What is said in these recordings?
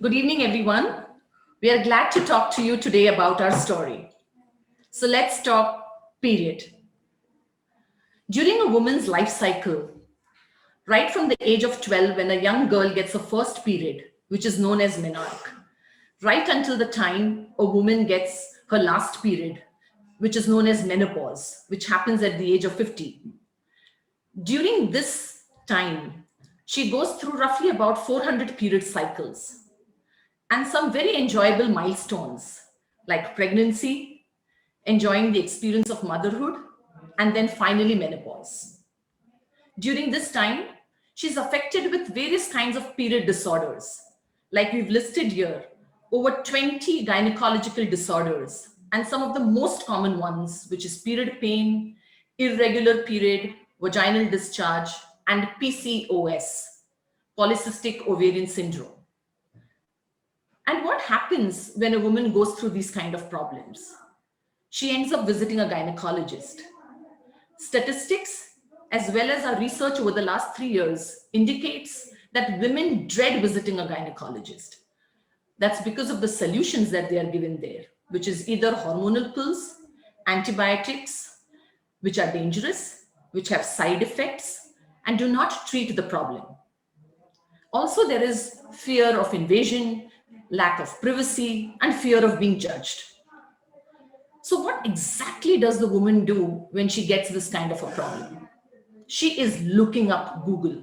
Good evening, everyone. We are glad to talk to you today about our story. So let's talk period. During a woman's life cycle, right from the age of 12, when a young girl gets her first period, which is known as menarche, right until the time a woman gets her last period, which is known as menopause, which happens at the age of 50. During this time, she goes through roughly about 400 period cycles and some very enjoyable milestones like pregnancy, enjoying the experience of motherhood, and then finally menopause. During this time, she's affected with various kinds of period disorders. Like we've listed here, over 20 gynecological disorders, and some of the most common ones, which is period pain, irregular period, vaginal discharge, and PCOS, polycystic ovarian syndrome. And what happens when a woman goes through these kind of problems? She ends up visiting a gynecologist. Statistics, as well as our research over the last 3 years, indicates that women dread visiting a gynecologist. That's because of the solutions that they are given there, which is either hormonal pills, antibiotics, which are dangerous, which have side effects, and do not treat the problem. Also, there is fear of invasion, lack of privacy, and fear of being judged. So what exactly does the woman do when she gets this kind of a problem? She is looking up Google.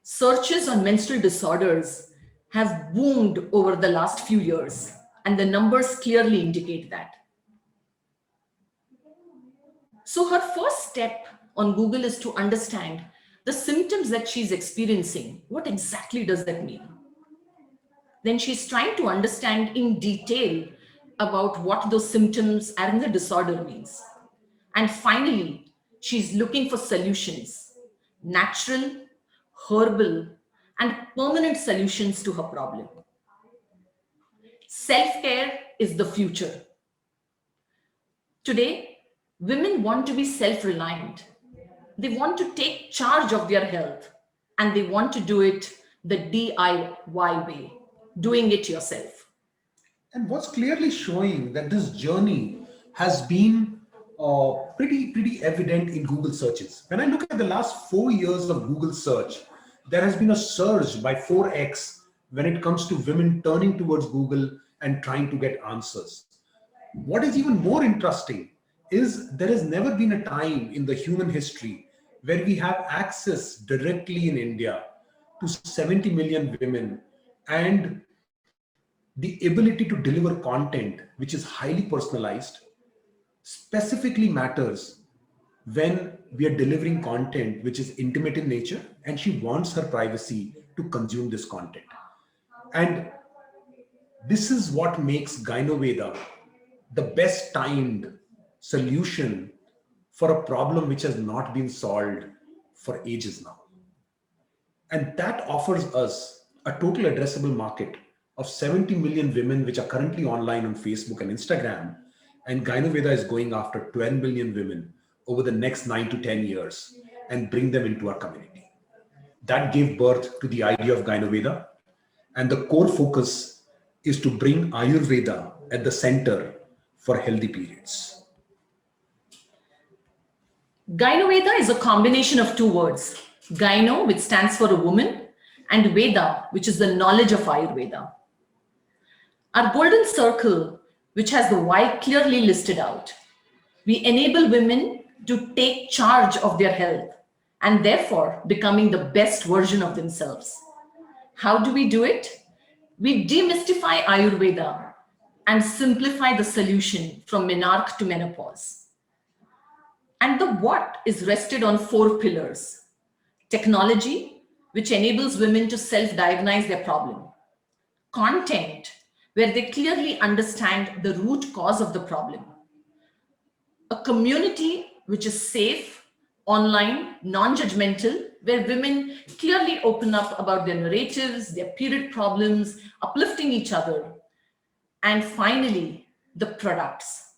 Searches on menstrual disorders have boomed over the last few years, and the numbers clearly indicate that. So her first step on Google is to understand the symptoms that she's experiencing. What exactly does that mean? Then she's trying to understand in detail about what those symptoms and the disorder means. And finally, she's looking for solutions, natural, herbal, and permanent solutions to her problem. Self-care is the future. Today, women want to be self-reliant. They want to take charge of their health, and they want to do it the DIY way, doing it yourself. And what's clearly showing that this journey has been pretty evident in Google searches. When I look at the last 4 years of Google search, there has been a surge by 4x when it comes to women turning towards Google and trying to get answers. What is even more interesting is there has never been a time in the human history where we have access directly in India to 70 million women and the ability to deliver content which is highly personalized specifically matters when we are delivering content which is intimate in nature and she wants her privacy to consume this content. And this is what makes Gynoveda the best timed solution for a problem which has not been solved for ages now. And that offers us a total addressable market of 70 million women, which are currently online on Facebook and Instagram. And Gynoveda is going after 12 million women over the next 9 to 10 years and bring them into our community. That gave birth to the idea of Gynoveda. And the core focus is to bring Ayurveda at the center for healthy periods. Gynoveda is a combination of two words, Gyno, which stands for a woman, and Veda, which is the knowledge of Ayurveda. Our golden circle, which has the why clearly listed out, we enable women to take charge of their health and therefore becoming the best version of themselves. How do we do it? We demystify Ayurveda and simplify the solution from menarche to menopause. And the what is rested on 4 pillars. Technology, which enables women to self-diagnose their problem. Content, where they clearly understand the root cause of the problem. A community which is safe, online, non-judgmental, where women clearly open up about their narratives, their period problems, uplifting each other. And finally, the products.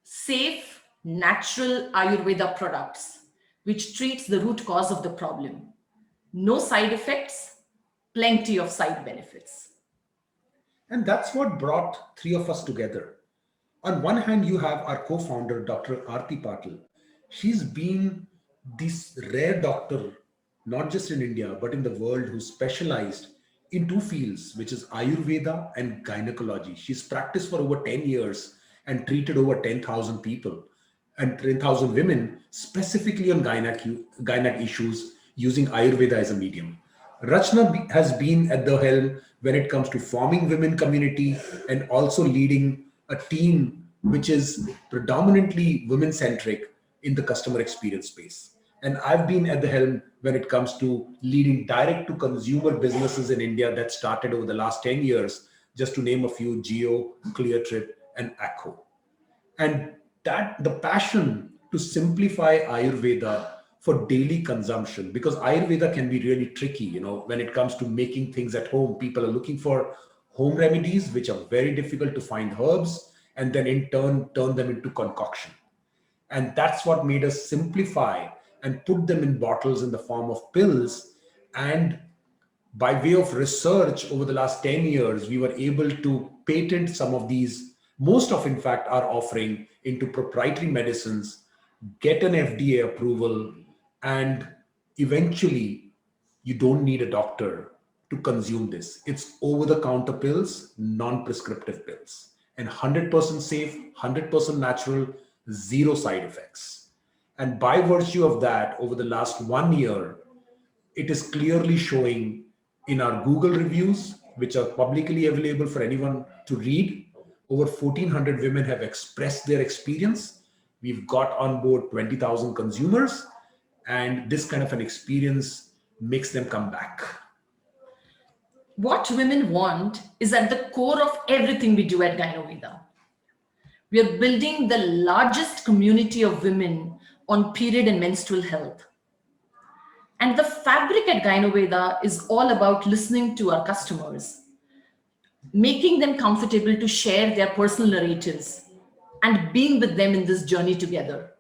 Safe, natural Ayurveda products, which treats the root cause of the problem. No side effects, plenty of side benefits. And that's what brought three of us together. On one hand, you have our co founder, Dr. Aarti Patil. She's been this rare doctor, not just in India, but in the world, who specialized in two fields, which is Ayurveda and gynecology. She's practiced for over 10 years and treated over 10,000 people and 10,000 women specifically on gynec issues using Ayurveda as a medium. Has been at the helm when it comes to forming women community and also leading a team which is predominantly women centric in the customer experience space. And I've been at the helm when it comes to leading direct to consumer businesses in India that started over the last 10 years, just to name a few: Geo, Cleartrip, and Acco. And that the passion to simplify Ayurveda for daily consumption, because Ayurveda can be really tricky, when it comes to making things at home. People are looking for home remedies which are very difficult to find, herbs, and then in turn them into concoction. And that's what made us simplify and put them in bottles in the form of pills. And by way of research over the last 10 years, we were able to patent some of these, most of, in fact, our offering into proprietary medicines, get an FDA approval, and eventually you don't need a doctor to consume this. It's over the counter pills, non prescriptive pills, and 100% safe, 100% natural, zero side effects. And by virtue of that, over the last 1 year, it is clearly showing in our Google reviews, which are publicly available for anyone to read. Over 1,400 women have expressed their experience. We've got on board 20,000 consumers, and this kind of an experience makes them come back. What women want is at the core of everything we do at Gynoveda. We are building the largest community of women on period and menstrual health. And the fabric at Gynoveda is all about listening to our customers, making them comfortable to share their personal narratives, and being with them in this journey together.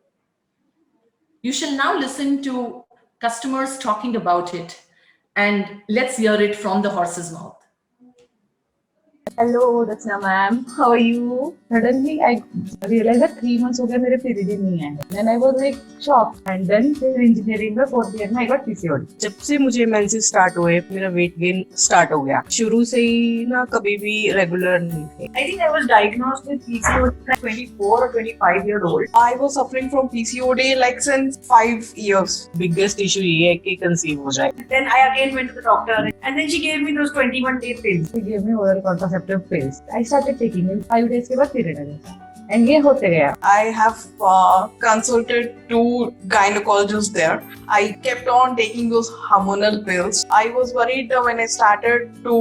You shall now listen to customers talking about it, and let's hear it from the horse's mouth. Hello, Dachna ma'am. How are you? Suddenly, I realized that 3 months हो गया मेरे period ही नहीं है. Then I was like shocked. And then फिर engineering में 4th year में I got PCOD. जब से मुझे मेंसेस स्टार्ट हुए मेरा वेट गेन स्टार्ट हो गया. शुरू से ही ना कभी भी रेगुलर नहीं थे. I think I was diagnosed with PCOD at 24 or 25-year old. I was suffering from PCOD like since 5 years. Biggest issue ये है कि कंसीव हो जाए. Then I again went to the doctor and then she gave me those 21-day pills. She gave me oral contraceptive pills. I started taking it. 5 days के बाद period आ गया. And ये होते गया. I have consulted 2 gynecologists there. I kept on taking those hormonal pills. I was worried when I started to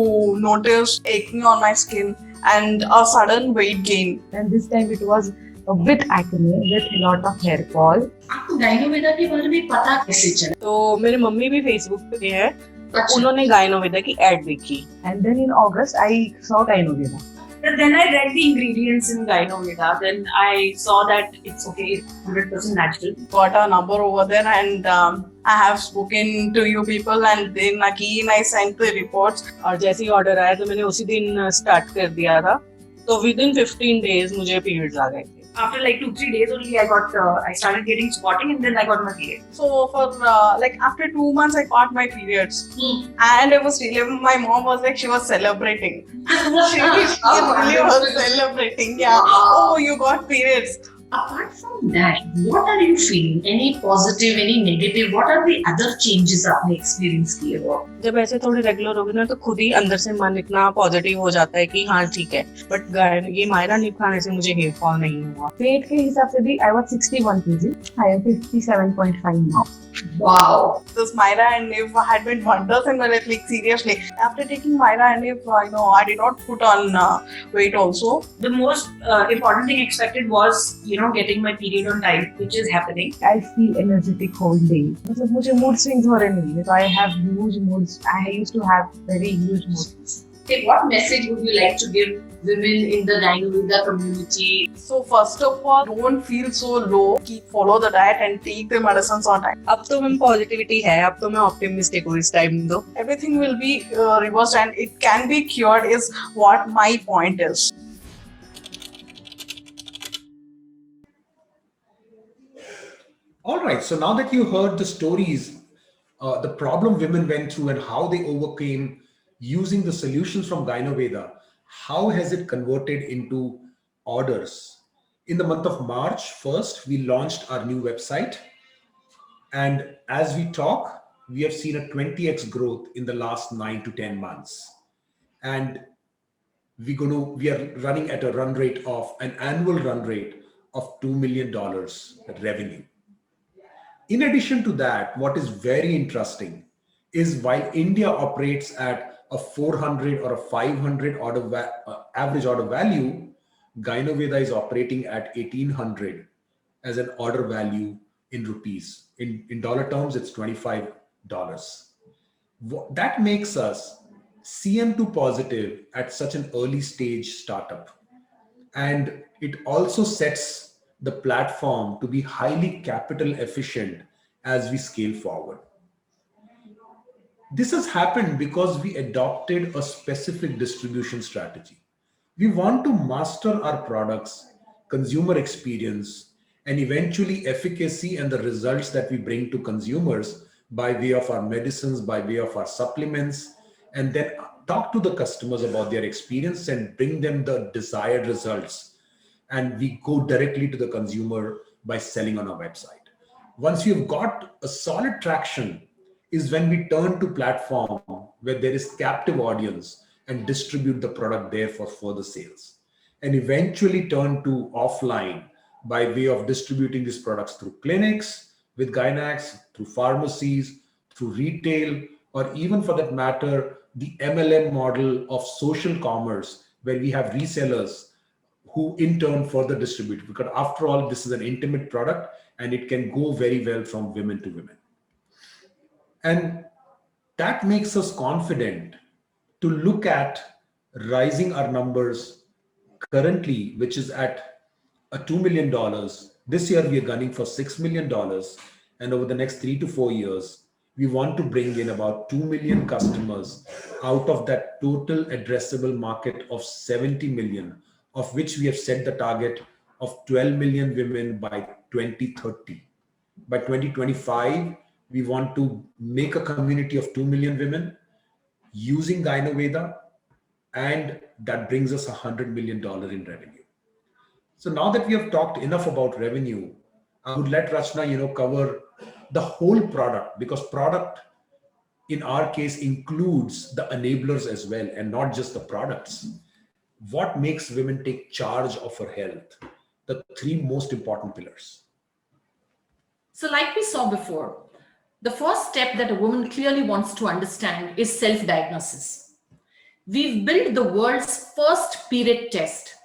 notice acne on my skin and a sudden weight gain. And this time it was with acne, with a lot of hair fall. आपको गाइनोवेदा के बारे में पता कैसे चला? तो मेरे mummy भी फेसबुक पे है. उन्होंने गाइनोवेदा की एड देखी. And then in August I saw Gynoveda. Then I read the ingredients in Gynoveda. Then I saw that it's okay, 100% natural. Got a number over there and I have spoken to you people and then again I sent the reports. और जैसे ही order आया तो मैंने उसी दिन start कर दिया था. तो within 15 days मुझे periods आ गए थे. After like 2-3 days only, I started getting spotting and then I got my period. So for like after 2 months I got my periods. And it was really, my mom was like, she was celebrating. she really was celebrating. Yeah. Oh, you got periods. Apart from that, what are you feeling? Any positive, any negative? What are the other changes आपने experience किए हो? जब ऐसे थोड़े regular हो गए ना तो खुद ही अंदर से मन इतना पॉजिटिव हो जाता है कि हाँ ठीक है. बट ये मायरा नीप खाने से मुझे हेयर फॉल नहीं हुआ. Weight के हिसाब से भी I was 61 kg. I am 57.5 now. Wow. This Myra and Niv had been wonders in my life, like seriously. After taking Myra and Niv, I did not put on weight also. The most important thing expected was, getting my period on time, which is happening. I feel energetic whole day. मतलब मुझे mood swings हो रहे नहीं. So I have huge moods. I used to have very huge moods. Okay, what message would you like to give women in the Dynavida community? So first of all, don't feel so low. Keep follow the diet and take the medicines on time. अब तो ma'am positivity है, अब तो मैं optimistic हूँ इस time तो. Everything will be reversed and it can be cured is what my point is. All right. So now that you heard the stories, the problem women went through and how they overcame using the solutions from Gynoveda, how has it converted into orders? In the month of March 1st, we launched our new website. And as we talk, we have seen a 20x growth in the last 9 to 10 months. And we are running at a run rate of an annual run rate of $2 million revenue. In addition to that, what is very interesting is while India operates at a 400 or a 500 average order value, Gynoveda is operating at 1800 as an order value in rupees. In dollar terms, it's $25. That makes us CM2 positive at such an early stage startup. And it also sets the platform to be highly capital efficient as we scale forward. This has happened because we adopted a specific distribution strategy. We want to master our products, consumer experience, and eventually efficacy and the results that we bring to consumers by way of our medicines, by way of our supplements, and then talk to the customers about their experience and bring them the desired results. And we go directly to the consumer by selling on our website. Once you've got a solid traction is when we turn to platform where there is captive audience and distribute the product there for further sales, and eventually turn to offline by way of distributing these products through clinics with Gynax, through pharmacies, through retail, or even for that matter, the MLM model of social commerce where we have resellers who in turn further distribute, because after all, this is an intimate product and it can go very well from women to women. And that makes us confident to look at rising our numbers currently, which is at a $2 million. This year, we are gunning for $6 million. And over the next 3 to 4 years, we want to bring in about 2 million customers out of that total addressable market of 70 million, of which we have set the target of 12 million women by 2030. By 2025, we want to make a community of 2 million women using Gynoveda, and that brings us $100 million in revenue. So now that we have talked enough about revenue, I would let Rachna, cover the whole product, because product in our case includes the enablers as well, and not just the products. What makes women take charge of her health? The 3 most important pillars. So like we saw before, the first step that a woman clearly wants to understand is self-diagnosis. We've built the world's first period test.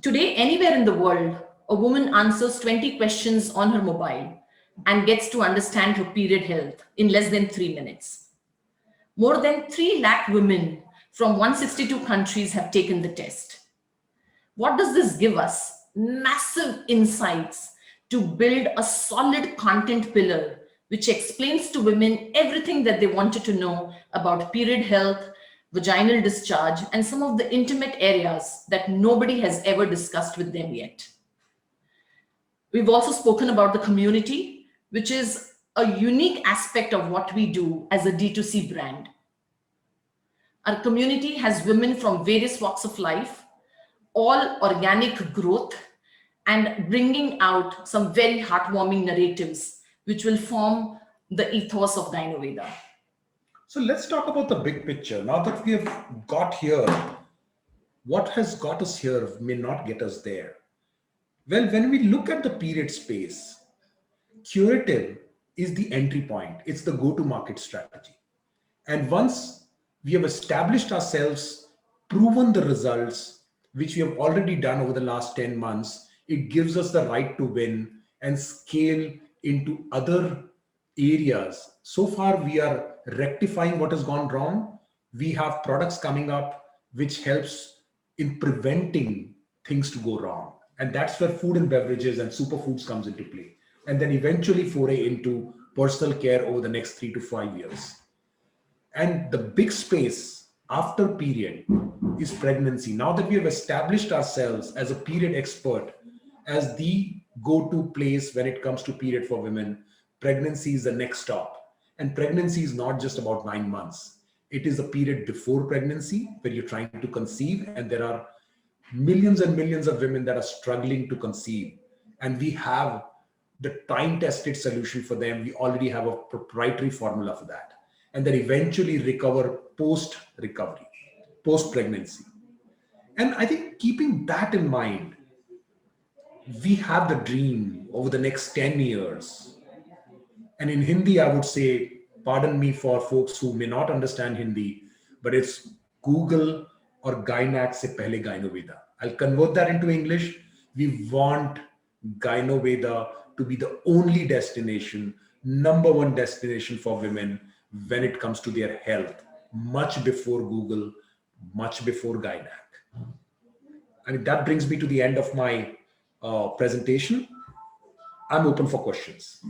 Today, anywhere in the world, a woman answers 20 questions on her mobile and gets to understand her period health in less than 3 minutes. More than 3 lakh women from 162 countries have taken the test. What does this give us? Massive insights to build a solid content pillar which explains to women everything that they wanted to know about period health, vaginal discharge, and some of the intimate areas that nobody has ever discussed with them yet. We've also spoken about the community, which is a unique aspect of what we do as a D2C brand. Our community has women from various walks of life, all organic growth, and bringing out some very heartwarming narratives, which will form the ethos of Gynoveda. So let's talk about the big picture. Now that we have got here, what has got us here may not get us there. Well, when we look at the period space, curative is the entry point. It's the go-to-market strategy. And once we have established ourselves, proven the results, which we have already done over the last 10 months, it gives us the right to win and scale into other areas. So far, we are rectifying what has gone wrong. We have products coming up which helps in preventing things to go wrong. And that's where food and beverages and superfoods comes into play. And then eventually foray into personal care over the next 3 to 5 years. And the big space after period is pregnancy. Now that we have established ourselves as a period expert, as the go-to place when it comes to period for women, pregnancy is the next stop. And pregnancy is not just about 9 months. It is the period before pregnancy where you're trying to conceive, and there are millions and millions of women that are struggling to conceive. And we have the time-tested solution for them. We already have a proprietary formula for that. And then eventually recover post-recovery, post-pregnancy. And I think keeping that in mind, we have the dream over the next 10 years. And in Hindi, I would say, pardon me for folks who may not understand Hindi, but it's Google or Gynac se pehle Gynoveda. I'll convert that into English. We want Gynoveda to be the only destination, number one destination for women when it comes to their health, much before Google, much before Gynac. I mean, that brings me to the end of my presentation. I'm open for questions.